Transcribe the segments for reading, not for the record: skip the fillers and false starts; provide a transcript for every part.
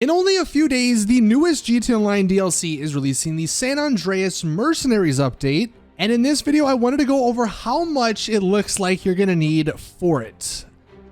In only a few days, the newest GTA Online DLC is releasing the San Andreas Mercenaries update, and in this video I wanted to go over how much it looks like you're gonna need for it.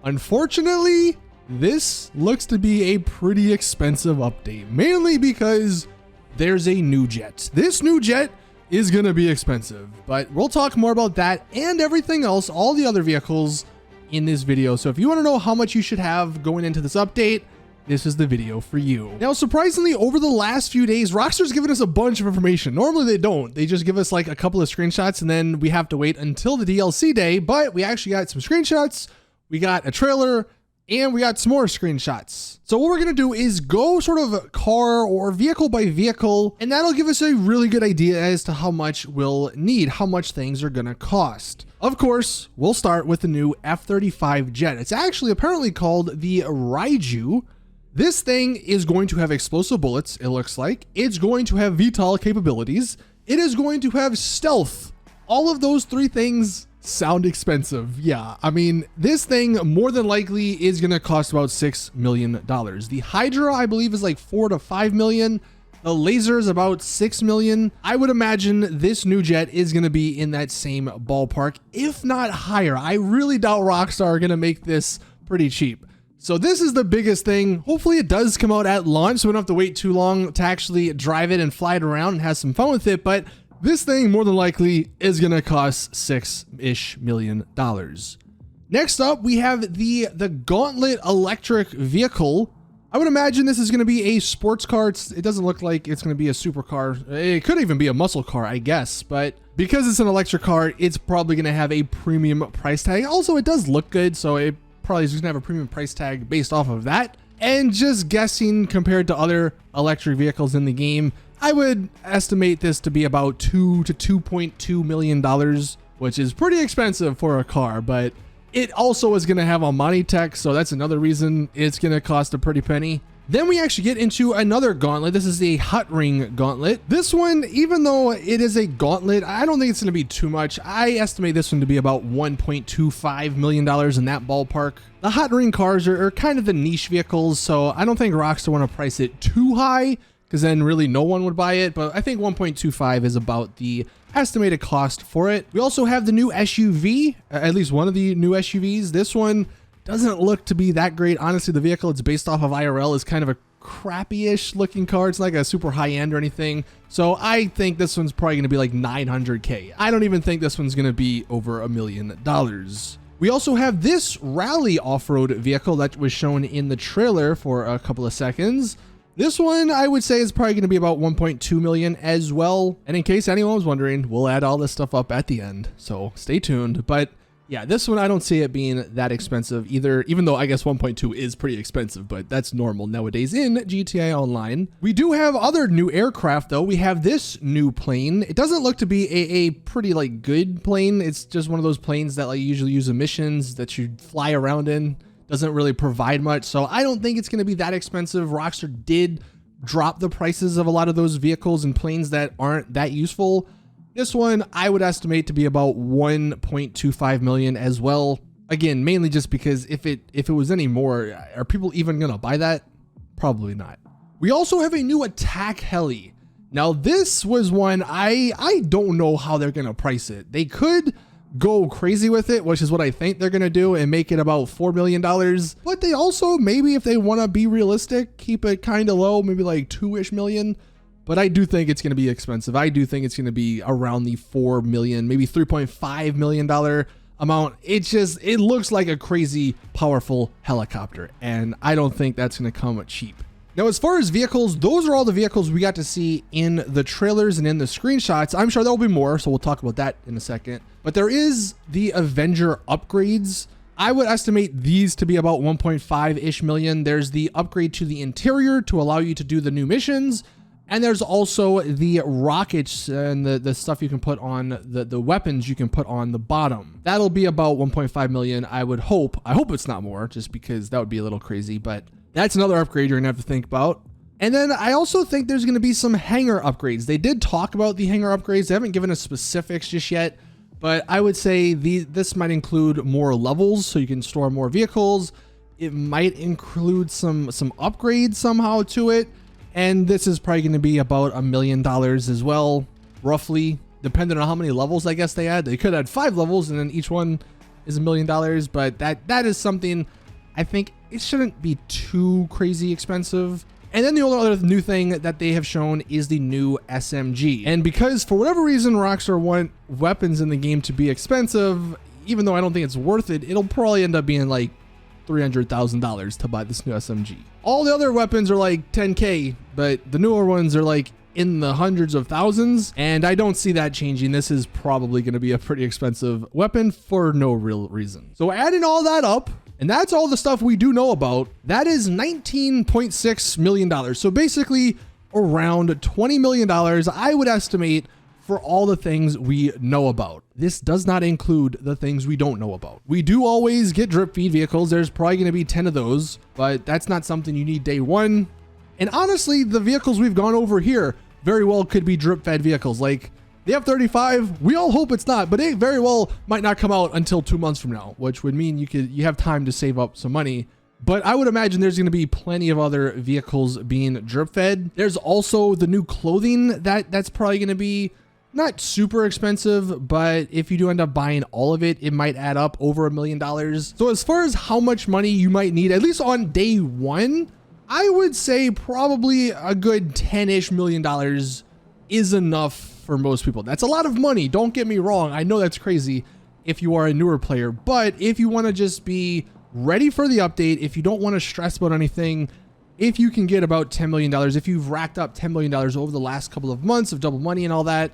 Unfortunately, this looks to be a pretty expensive update, mainly because there's a new jet. This new jet is gonna be expensive, but we'll talk more about that and everything else, all the other vehicles in this video. So if you wanna know how much you should have going into this update, this is the video for you. Now, surprisingly, over the last few days, Rockstar's given us a bunch of information. Normally they don't. They just give us like a couple of screenshots and then we have to wait until the DLC day, but we actually got some screenshots, we got a trailer, and we got some more screenshots. So what we're gonna do is go sort of car or vehicle by vehicle, and that'll give us a really good idea as to how much we'll need, how much things are gonna cost. Of course, we'll start with the new F-35 jet. It's actually apparently called the Raiju. This thing is going to have explosive bullets, it looks like. It's going to have VTOL capabilities. It is going to have stealth. All of those three things sound expensive. Yeah, I mean, this thing more than likely is gonna cost about $6 million. The Hydra, I believe, is like 4 to 5 million. The laser is about 6 million. I would imagine this new jet is gonna be in that same ballpark, if not higher. I really doubt Rockstar are gonna make this pretty cheap. So this is the biggest thing. Hopefully it does come out at launch, so we don't have to wait too long to actually drive it and fly it around and have some fun with it. But this thing more than likely is gonna cost $6-ish million. Next up, we have the Gauntlet electric vehicle. I would imagine this is gonna be a sports car. It doesn't look like it's gonna be a supercar. It could even be a muscle car, I guess, but because it's an electric car, it's probably gonna have a premium price tag. Also, it does look good, so it probably is gonna have a premium price tag based off of that. And just guessing compared to other electric vehicles in the game, I would estimate this to be about $2 to $2.2 million, which is pretty expensive for a car, but it also is gonna have Almighty tech, so that's another reason it's gonna cost a pretty penny. Then we actually get into another gauntlet. This is the Hut Ring gauntlet. This one, even though it is a gauntlet, I don't think it's gonna be too much. I estimate this one to be about $1.25 million in that ballpark. The Hut Ring cars are kind of the niche vehicles, so I don't think Rockstar wanna price it too high, because then really no one would buy it, but I think 1.25 is about the estimated cost for it. We also have the new SUV, at least one of the new SUVs. This one doesn't look to be that great. Honestly, the vehicle it's based off of IRL is kind of a crappy-ish looking car. It's not like a super high-end or anything. So I think this one's probably gonna be like 900K. I don't even think this one's gonna be over $1 million. We also have this rally off-road vehicle that was shown in the trailer for a couple of seconds. This one, I would say, is probably going to be about 1.2 million as well. And in case anyone was wondering, we'll add all this stuff up at the end, so stay tuned. But yeah, this one, I don't see it being that expensive either, even though I guess 1.2 is pretty expensive, but that's normal nowadays in GTA Online. We do have other new aircraft though. We have this new plane. It doesn't look to be a pretty like good plane. It's just one of those planes that like usually use in missions that you fly around in. Doesn't really provide much, so I don't think it's going to be that expensive. Rockstar did drop the prices of a lot of those vehicles and planes that aren't that useful. This one I would estimate to be about 1.25 million as well. Again, mainly just because if it was any more, are people even going to buy that? Probably not. We also have a new attack heli. Now this was one I don't know how they're going to price it. They could go crazy with it, which is what I think they're gonna do, and make it about $4 million. But they also, maybe if they want to be realistic, keep it kind of low, maybe like 2-ish million. But I do think it's gonna be expensive. I do think it's gonna be around the 4 million, maybe $3.5 million amount. It looks like a crazy powerful helicopter, and I don't think that's gonna come cheap. Now, as far as vehicles, those are all the vehicles we got to see in the trailers and in the screenshots. I'm sure there'll be more, so we'll talk about that in a second. But there is the Avenger upgrades. I would estimate these to be about 1.5-ish million. There's the upgrade to the interior to allow you to do the new missions. And there's also the rockets and the stuff you can put on, the weapons you can put on the bottom. That'll be about 1.5 million, I would hope. I hope it's not more, just because that would be a little crazy, but that's another upgrade you're gonna have to think about. And then I also think there's gonna be some hangar upgrades. They did talk about the hangar upgrades. They haven't given us specifics just yet, but I would say this might include more levels so you can store more vehicles, It might include some upgrades somehow to it. And this is probably going to be about $1 million as well, roughly, depending on how many levels I guess they add. They could add 5 levels and then each one is $1 million, but that is something I think it shouldn't be too crazy expensive. And then the only other new thing that they have shown is the new SMG. And because for whatever reason Rockstar want weapons in the game to be expensive, even though I don't think it's worth it, it'll probably end up being like $300,000 to buy this new SMG. All the other weapons are like 10K, but the newer ones are like in the hundreds of thousands, and I don't see that changing. This is probably going to be a pretty expensive weapon for no real reason. So adding all that up, and that's all the stuff we do know about, that is $19.6 million. So basically around $20 million, I would estimate, for all the things we know about. This does not include the things we don't know about. We do always get drip feed vehicles. There's probably going to be 10 of those, but that's not something you need day one. And honestly, the vehicles we've gone over here very well could be drip fed vehicles. Like the F-35, we all hope it's not, but it very well might not come out until 2 months from now, which would mean you have time to save up some money. But I would imagine there's going to be plenty of other vehicles being drip fed. There's also the new clothing that's probably going to be not super expensive, but if you do end up buying all of it, it might add up over $1 million. So as far as how much money you might need, at least on day one, I would say probably a good $10-ish million is enough for most people. That's a lot of money. Don't get me wrong. I know that's crazy if you are a newer player, but if you want to just be ready for the update, if you don't want to stress about anything, if you can get about $10 million, if you've racked up $10 million over the last couple of months of double money and all that,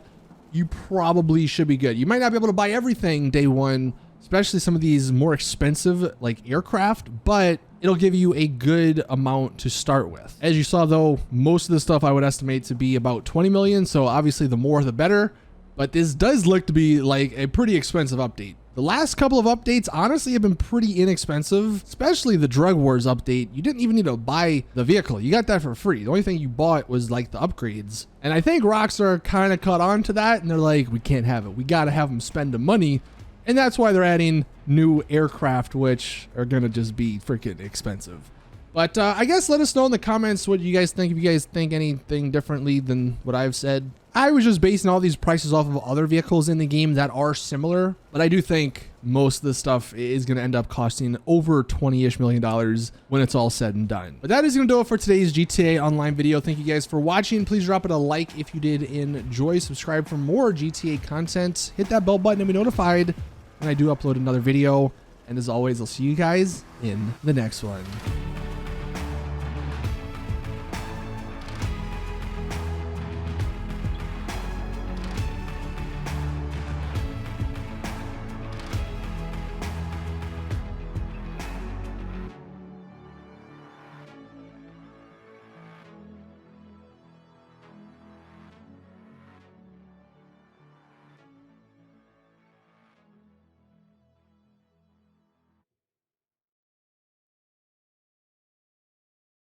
you probably should be good. You might not be able to buy everything day one, especially some of these more expensive like aircraft, but it'll give you a good amount to start with. As you saw though, most of the stuff I would estimate to be about 20 million. So obviously the more the better, but this does look to be like a pretty expensive update. The last couple of updates honestly have been pretty inexpensive, especially the Drug Wars update. You didn't even need to buy the vehicle. You got that for free. The only thing you bought was like the upgrades. And I think Rockstar kind of caught on to that and they're like, we can't have it. We got to have them spend the money. And that's why they're adding new aircraft, which are going to just be freaking expensive. But I guess let us know in the comments what you guys think. If you guys think anything differently than what I've said. I was just basing all these prices off of other vehicles in the game that are similar, but I do think most of the stuff is going to end up costing over $20-ish million when it's all said and done. But that is going to do it for today's GTA Online video. Thank you guys for watching. Please drop it a like if you did enjoy. Subscribe for more GTA content. Hit that bell button to be notified when I do upload another video. And as always, I'll see you guys in the next one.